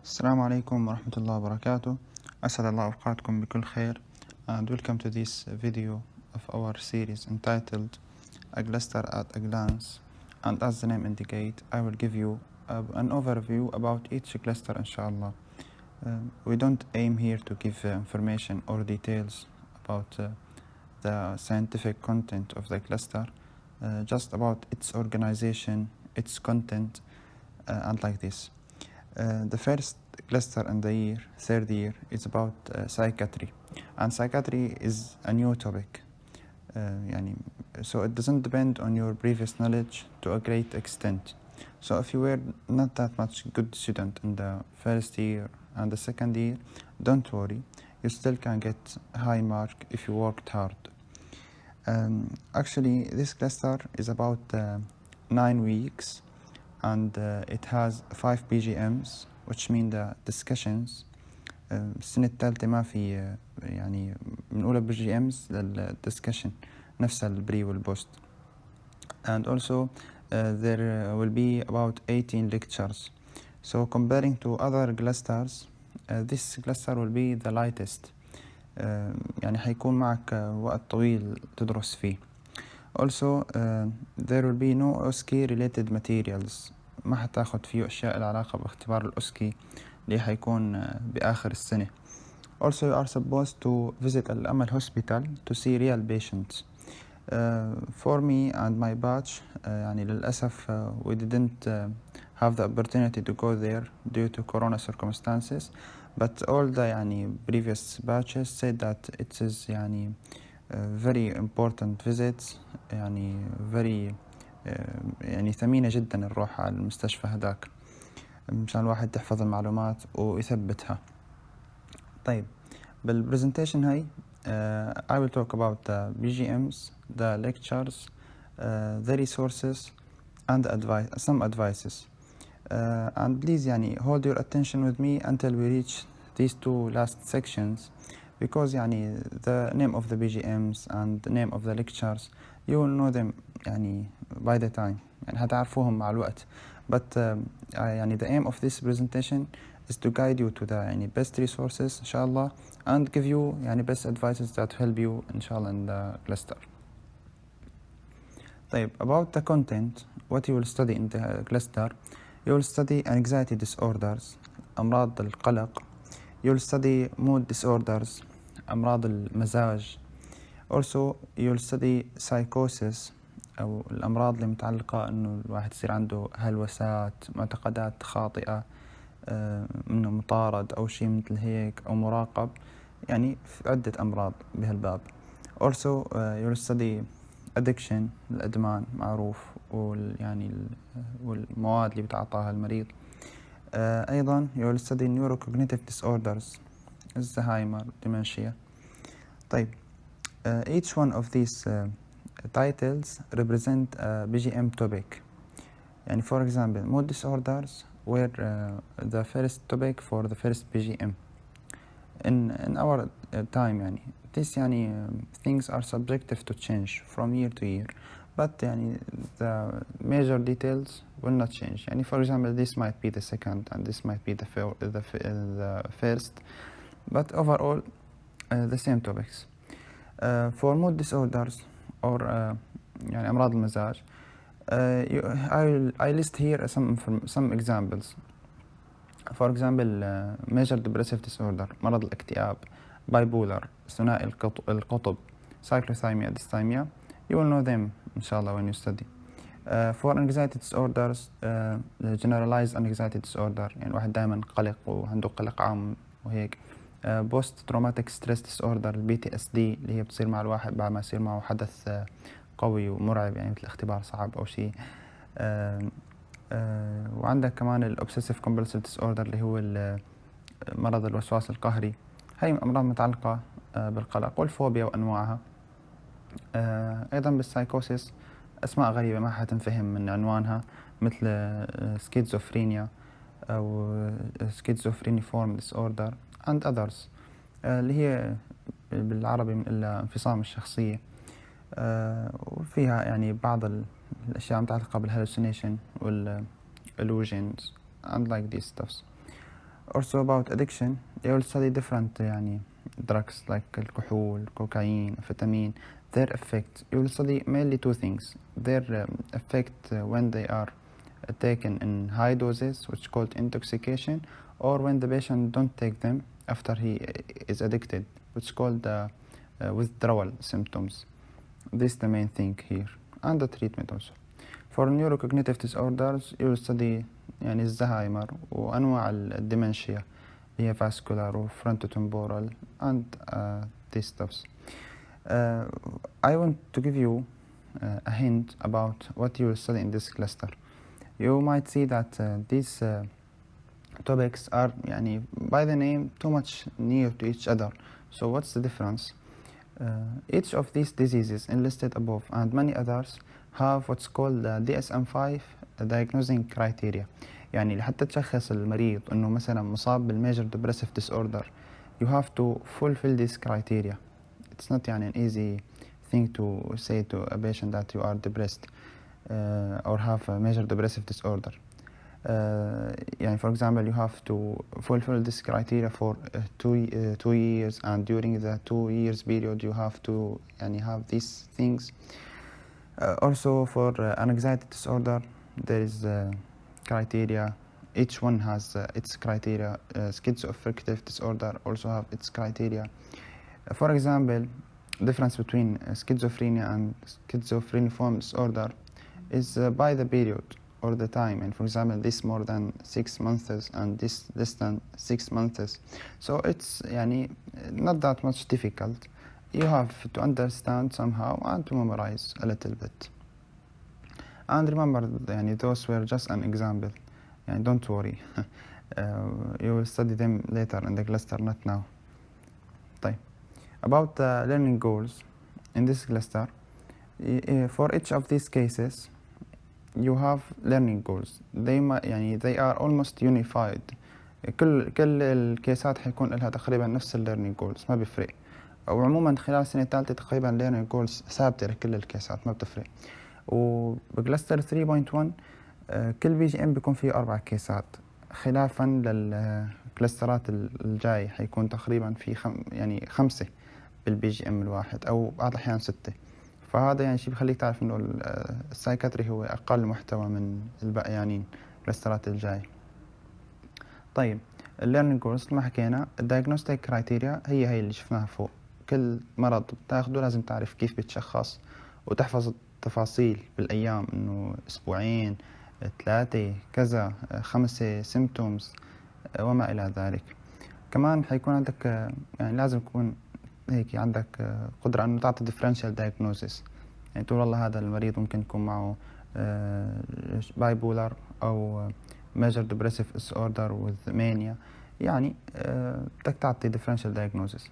السلام عليكم ورحمة الله وبركاته. أسعد الله أوقاتكم بكل خير, and welcome to this video of our series entitled A Cluster at a Glance. And as the name indicates, I will give you an overview about each cluster, inshallah. We don't aim here to give information or details about the scientific content of the cluster, just about its organization, its content, and like this. The first cluster in the third year, is about psychiatry, and psychiatry is a new topic. So it doesn't depend on your previous knowledge to a great extent. So if you were not that much good student in the first year and the second year, don't worry, you still can get a high mark if you worked hard. Actually, this cluster is about 9 weeks, and it has 5 BGMs, which mean the discussions. السنة الثالثة ما في يعني من أولى BGMs للدiscussion نفس البري والبوست. And also there will be about 18 lectures. So comparing to other clusters, this cluster will be the lightest. يعني حيكون معك وقت طويل تدرس فيه. Also there will be no OSCE related materials. ما حتاخد فيه أشياء العلاقة باختبار الأوسكي اللي حيكون بآخر السنة. Also you are supposed to visit الأمل hospital to see real patients. For me and my batch يعني للأسف we didn't have the opportunity to go there due to corona circumstances, but all the يعني previous batches said that it is يعني very important visits, يعني very يعني ثمينة جدا نروح على المستشفى هداك مشان الواحد تحفظ المعلومات ويثبتها. طيب بالبرزنتيشن هاي I will talk about the BGMs, the lectures, the resources and some advices. And please يعني hold your attention with me until we reach these two last sections, because يعني the name of the BGMs and the name of the lectures you will know them يعني by the time, يعني هتعرفوهم مع الوقت. But يعني the aim of this presentation is to guide you to the يعني best resources إن شاء الله, and give you يعني best advices that help you إن شاء الله in the cluster. طيب about the content, what you will study in the cluster, you will study anxiety disorders, أمراض القلق. You will study mood disorders, أمراض المزاج. Also you will study psychosis, أو الأمراض اللي متعلقة إنه الواحد يصير عنده هلوسات، معتقدات خاطئة، إنه مطارد أو شيء مثل هيك أو مراقب، يعني في عدة أمراض بهالباب. Also you will study addiction، الإدمان معروف، يعني والمواد اللي بتعطاها المريض. أيضا you will study neurocognitive disorders، الزهايمر، dementia. طيب each one of these titles represent a BGM topic. يعني for example, mood disorders were the first topic for the first BGM. In our time يعني this يعني things are subjective to change from year to year, but يعني the major details will not change. يعني for example, this might be the second and this might be the first, but overall the same topics. For mood disorders or يعني أمراض المزاج, I list here some examples. For example, major depressive disorder, مرض الاكتئاب, bipolar, ثنائي القطب, cyclothymia, dysthymia. You will know them إن شاء الله when you study. For anxiety disorders, generalized anxiety disorder, يعني واحد دائما قلق وعنده قلق عام وهيك. Post traumatic stress disorder, PTSD, اللي هي بتصير مع الواحد بعد ما يصير معه حدث قوي ومرعب، يعني مثل اختبار صعب أو شيء. وعندك كمان ال obsessive compulsive disorder اللي هو مرض الوسواس القهري. هاي أمراض متعلقة بالقلق والفوبيا وأنواعها. أيضا بالسايكوسيس أسماء غريبة ما حتنفهم من عنوانها، مثل سكيزوفرينيا أو schizophreniform disorder and others، اللي هي بالعربي من انفصام الشخصية. وفيها يعني بعض الأشياء متعلقة بالhallucination والillusions and like these stuffs. Also about addiction, you will study different drugs like alcohol, cocaine, amphetamine, their effect. You will study mainly two things: their effect when they are taken in high doses, which is called intoxication, or when the patient don't take them after he is addicted, which is called withdrawal symptoms. This is the main thing here, and the treatment also. For neurocognitive disorders you will study يعني الزهايمر وأنواع الديمنشيا اللي هي vascular و frontotemporal and these stuffs. I want to give you a hint about what you will study in this cluster. You might see that these topics are by the name too much near to each other. So what's the difference? Each of these diseases enlisted above and many others have what's called the DSM-5 diagnosing criteria. يعني لحتى تشخص المريض انه مثلا مصاب بالميجر depressive disorder, you have to fulfill this criteria. It's not an easy thing to say to a patient that you are depressed or have a major depressive disorder. For example, you have to fulfill this criteria for 2 years, and during the 2 years period you have to have these things. Also for an anxiety disorder, there is criteria. Each one has its criteria. Schizoaffective disorder also have its criteria. For example, difference between schizophrenia and schizophreniform disorder is by the period or the time, and for example this more than 6 months and this less than 6 months. So it's not that much difficult. You have to understand somehow and to memorize a little bit. And remember, those were just an example. Don't worry. You will study them later in the cluster, not now. طيب. About the learning goals in this cluster, for each of these cases you have learning goals. They are almost unified. كل الكيسات حيكون لها تقريبا نفس learning goals، ما بيفرق. أو عموما خلال السنة الثالثة تقريبا learning goals ثابتة لكل الكيسات، ما بتفرق. وبكلاستر 3.1 كل بي جي ام بيكون فيه 4 كيسات، خلافا للكلاسترات الجاي حيكون تقريبا في 5 بالبي جي ام الواحد، أو بعض الأحيان 6. فهذا شيء بخليك تعرف إنه السايكاتري هو أقل محتوى من الباقي الكلاسترات الجاي. طيب الليرنينج جولز ما حكينا. الدايجنوستيك كرايتيريا هي اللي شفناها فوق. كل مرض بتاخده لازم تعرف كيف بيتشخص وتحفظ التفاصيل بالأيام، إنه أسبوعين 3 كذا 5 symptoms وما إلى ذلك. كمان حيكون عندك لازم يكون هيك عندك قدرة أنه تعطي differential diagnosis. تقول والله هذا المريض ممكن يكون معه bipolar أو major depressive disorder with mania. بدك تعطي differential diagnosis،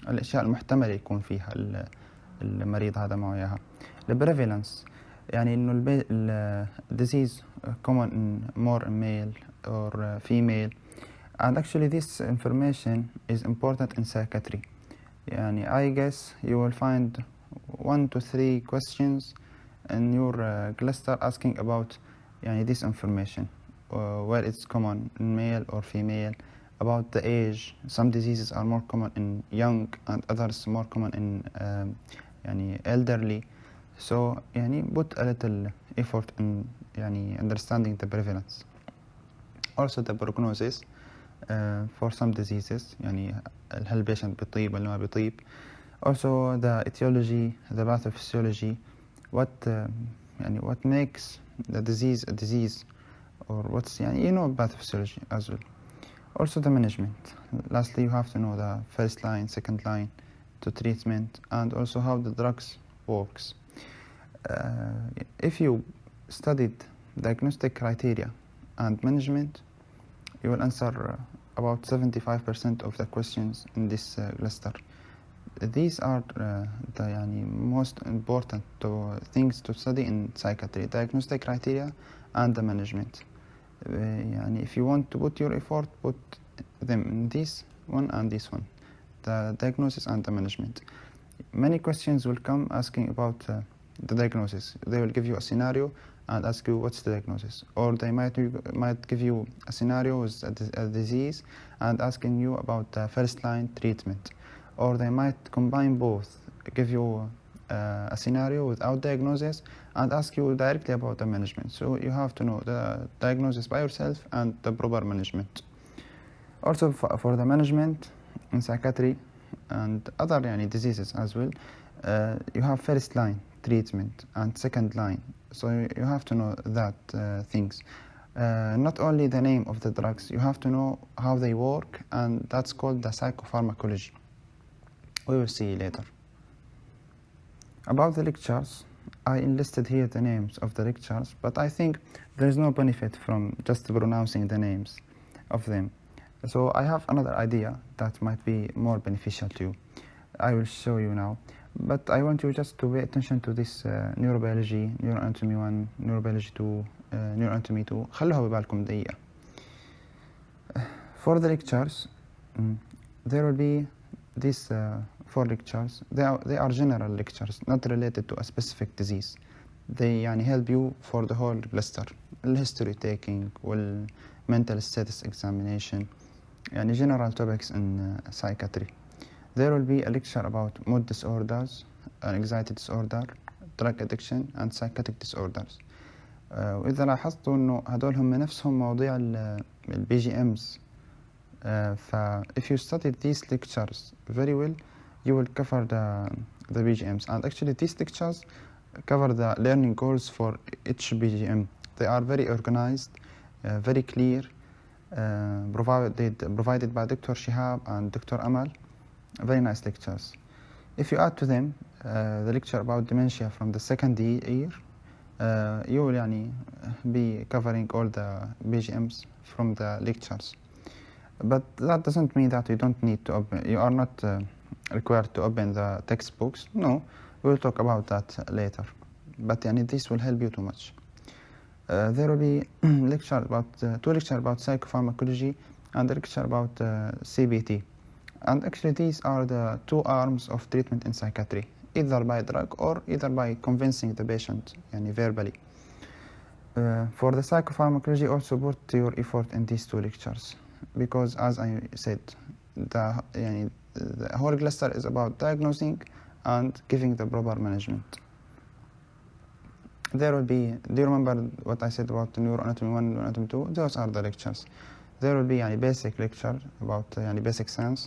الأشياء المحتملة يكون فيها المريض هذا معه إياها. البريفالنس إنه disease common more in male or female, and actually this information is important in psychiatry. I guess you will find 1 to 3 questions in your cluster asking about this information, where it's common in male or female, about the age. Some diseases are more common in young and others more common in elderly. So put a little effort in understanding the prevalence. Also the prognosis for some diseases، هل البيشنت بيطيب ولا ما بيطيب. Also the etiology, the pathophysiology, what makes the disease a disease, or what's pathophysiology as well. Also the management. Lastly, you have to know the first line, second line to treatment, and also how the drugs works. If you studied diagnostic criteria and management, you will answer about 75% of the questions in this cluster. These are the most important things to study in psychiatry: diagnostic criteria and the management. If you want to put your effort, put them in this one and this one, the diagnosis and the management. Many questions will come asking about the diagnosis. They will give you a scenario and ask you what's the diagnosis. Or they might give you a scenario with a disease and asking you about the first line treatment. Or they might combine both, give you a scenario without diagnosis and ask you directly about the management. So you have to know the diagnosis by yourself and the proper management. Also for the management in psychiatry and other diseases as well, you have first line treatment and second line. So you have to know that things. Not only the name of the drugs, you have to know how they work, and that's called the psychopharmacology. We will see later. About the lectures, I enlisted here the names of the lectures, but I think there is no benefit from just pronouncing the names of them. So I have another idea that might be more beneficial to you. I will show you now. But I want you just to pay attention to this neurobiology, neuroanatomy 1, neurobiology 2, neuroanatomy 2. خلوها ببالكم دقيقة. For the lectures, there will be these 4 lectures. They are general lectures, not related to a specific disease. They help you for the whole cluster. History taking, mental status examination, general topics in psychiatry. There will be a lecture about mood disorders, anxiety disorder, drug addiction, and psychotic disorders. وإذا لاحظتوا إنه هدول هم نفسهم مواضيع ال BGMs. If you study these lectures very well, you will cover the BGMs. And actually, these lectures cover the learning goals for each BGM. They are very organized, very clear, provided by Dr. Shihab and Dr. Amal. Very nice lectures. If you add to them the lecture about dementia from the second year, you will be covering all the BGMs from the lectures. But that doesn't mean that you don't need to open. You are not required to open the textbooks. No, we'll talk about that later. But this will help you too much. There will be two lectures about psychopharmacology and a lecture about CBT. And actually, these are the 2 arms of treatment in psychiatry, either by drug or either by convincing the patient, verbally. For the psychopharmacology, also put your effort in these 2 lectures, because as I said, the whole cluster is about diagnosing and giving the proper management. There will be, do you remember what I said about neuroanatomy 1, neuroanatomy 2? Those are the lectures. There will be basic lecture about basic science.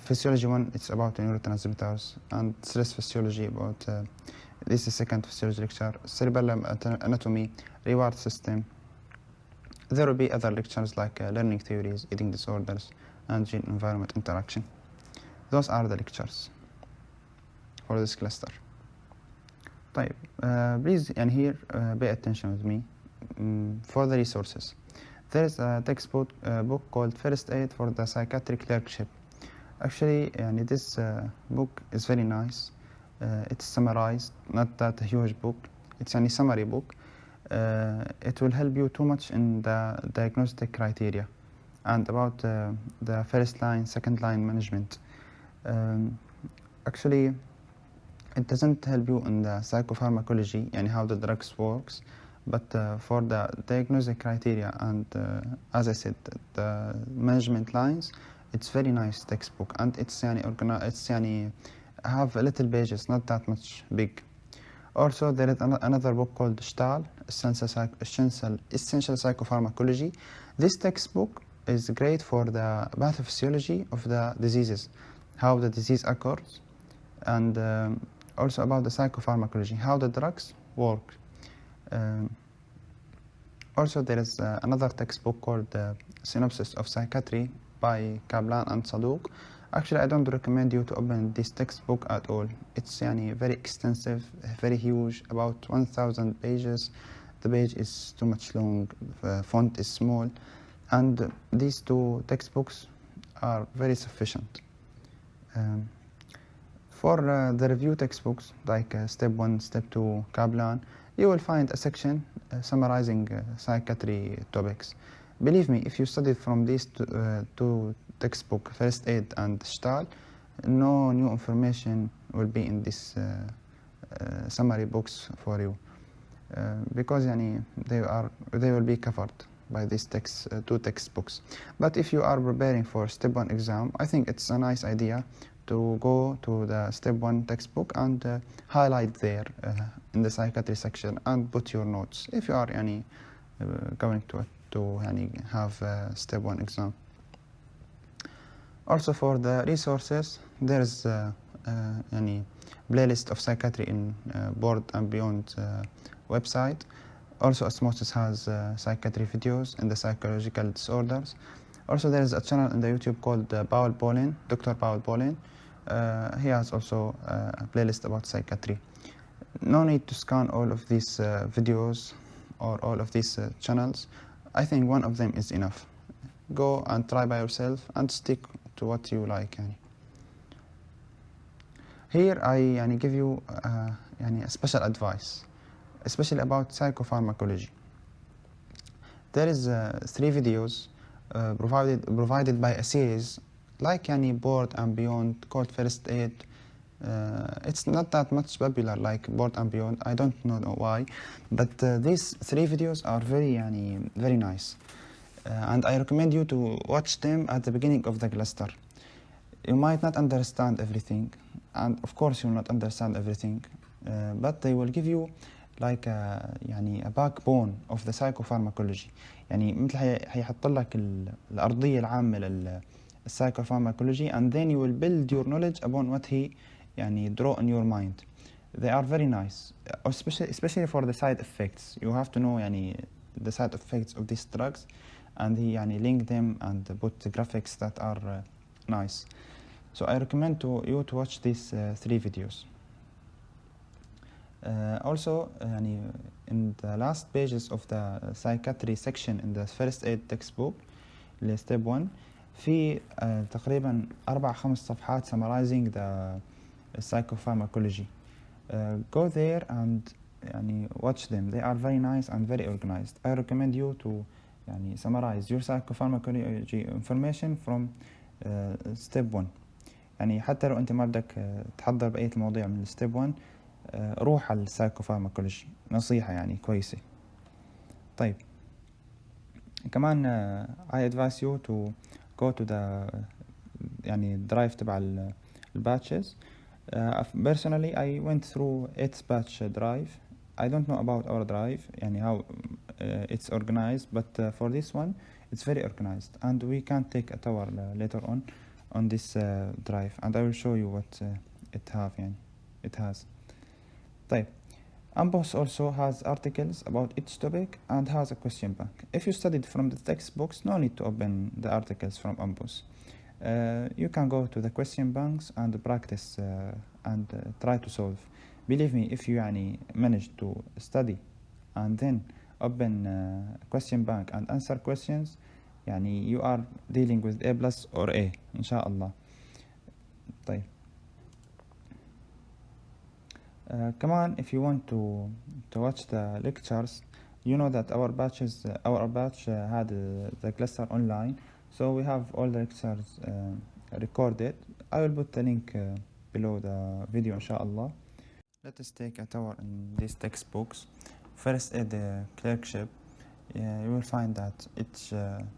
Physiology 1, it's about neurotransmitters, and stress physiology about, this is second physiology lecture, cerebral anatomy, reward system. There will be other lectures like learning theories, eating disorders, and gene-environment interaction. Those are the lectures for this cluster. طيب, please here pay attention with me for the resources. There is a textbook book called First Aid for the Psychiatric Clerkship. Actually, this book is very nice. It's summarized, not that huge book. It's a summary book. It will help you too much in the diagnostic criteria and about the first line, second line management. Actually, it doesn't help you in the psychopharmacology, how the drugs works. But for the diagnostic criteria and, as I said, the management lines, it's very nice textbook, and it's have little pages, not that much big. Also, there is another book called Stahl, Essential Psychopharmacology. This textbook is great for the pathophysiology of the diseases, how the disease occurs, and also about the psychopharmacology, how the drugs work. Also, there is another textbook called Synopsis of Psychiatry by Kaplan and Saduq. Actually, I don't recommend you to open this textbook at all. It's very extensive, very huge, about 1,000 pages. The page is too much long, the font is small, and these 2 textbooks are very sufficient. For the review textbooks, like Step 1, Step 2, Kaplan, you will find a section summarizing psychiatry topics. Believe me, if you study from these 2 textbooks, First Aid and Stahl, no new information will be in this summary books for you. because يعني they will be covered by these two textbooks. But if you are preparing for step 1 exam, I think it's a nice idea to go to the step 1 textbook and highlight there in the psychiatry section and put your notes if you are going to have step 1 exam. Also for the resources, there's playlist of psychiatry in Board and Beyond website. Also Osmosis has psychiatry videos in the psychological disorders. Also there is a channel in the YouTube called Paul Paulin, Dr. Paul Paulin. He has also a playlist about psychiatry. No need to scan all of these videos or all of these channels. I think one of them is enough. Go and try by yourself and stick to what you like. Here I give you a special advice, especially about psychopharmacology. There is 3 videos provided by a series like Board and Beyond called First Aid. It's not that much popular like Board and Beyond. I don't know why, but these 3 videos are very nice, and I recommend you to watch them at the beginning of the cluster. You might not understand everything, and of course you will not understand everything, but they will give you like a backbone of the psychopharmacology. مثل هيحط لك الأرضية العامة للpsychopharmacology, and then you will build your knowledge upon what he draw in your mind. They are very nice, especially for the side effects. You have to know the side effects of these drugs, and he link them and put graphics that are nice. So I recommend you to watch these 3 videos. Also in the last pages of the psychiatry section in the first aid textbook step 1 في تقريبا 4-5 صفحات summarizing the psychopharmacology. Go there and watch them. They are very nice and very organized. I recommend you to summarize your psychopharmacology information from step 1. حتى لو انت ما بدك تحضر بقية المواضيع من step 1, روح على السايكوفارماكولوجي، نصيحة كويسة. طيب كمان I advise you to go to the drive تبع الباتشز. Personally I went through 8 batch drive. I don't know about our drive how it's organized, but for this one it's very organized, and we can take a tour later on this drive, and I will show you what it has. طيب, AMBOS also has articles about each topic and has a question bank. If you studied from the textbooks, no need to open the articles from AMBOS. You can go to the question banks and practice and try to solve. Believe me, if you manage to study and then open question bank and answer questions, you are dealing with A+ or A إن شاء الله. طيب. Come on, if you want to watch the lectures, you know that our batch had the cluster online, so we have all the lectures recorded. I will put the link below the video inshallah. Let us take a tour in these textbooks. First aid clerkship, you will find that each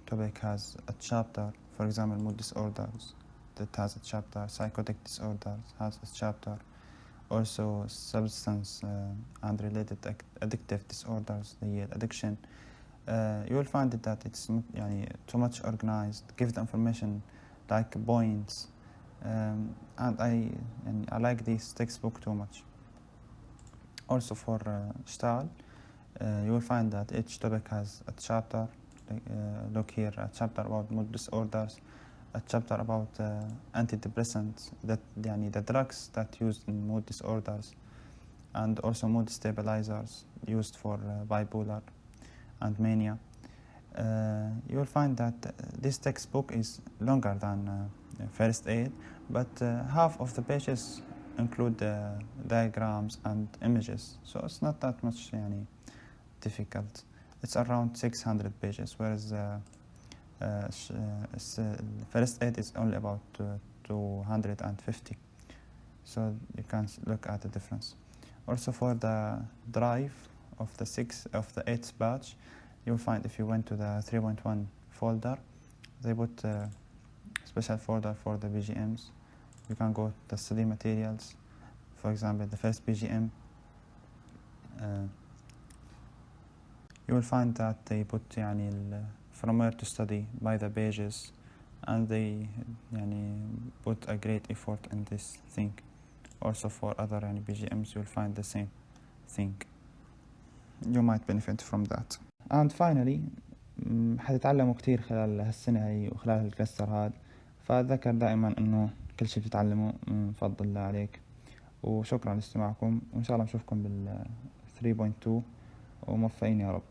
topic has a chapter. For example, mood disorders, that has a chapter. Psychotic disorders has a chapter. Also substance and related addictive disorders, the addiction. You will find that it's too much organized. Give the information like points, and I like this textbook too much. Also for Stahl, you will find that each topic has a chapter. Look here, a chapter about mood disorders, a chapter about antidepressants, that the drugs that used in mood disorders, and also mood stabilizers used for bipolar and mania. You will find that this textbook is longer than first aid, but half of the pages include diagrams and images, so it's not that much difficult. It's around 600 pages, whereas first aid is only about 250, so you can look at the difference. Also for the drive the 8th batch, you'll find if you went to the 3.1 folder, they put a special folder for the BGMs. You can go to the study materials, for example, the first BGM. You will find that they put from where to study by the pages, and they put a great effort in this thing. Also for other BGMs, you'll find the same thing. You might benefit from that. And finally, حتتعلموا كتير خلال هالسنة هي وخلال هالكلاستر هاد، فأتذكر دائما إنه كل شيء بتتعلمه من فضل الله عليك. وشكرا لاستماعكم، وإن شاء الله نشوفكم بال 3.2 وموفقين يا رب.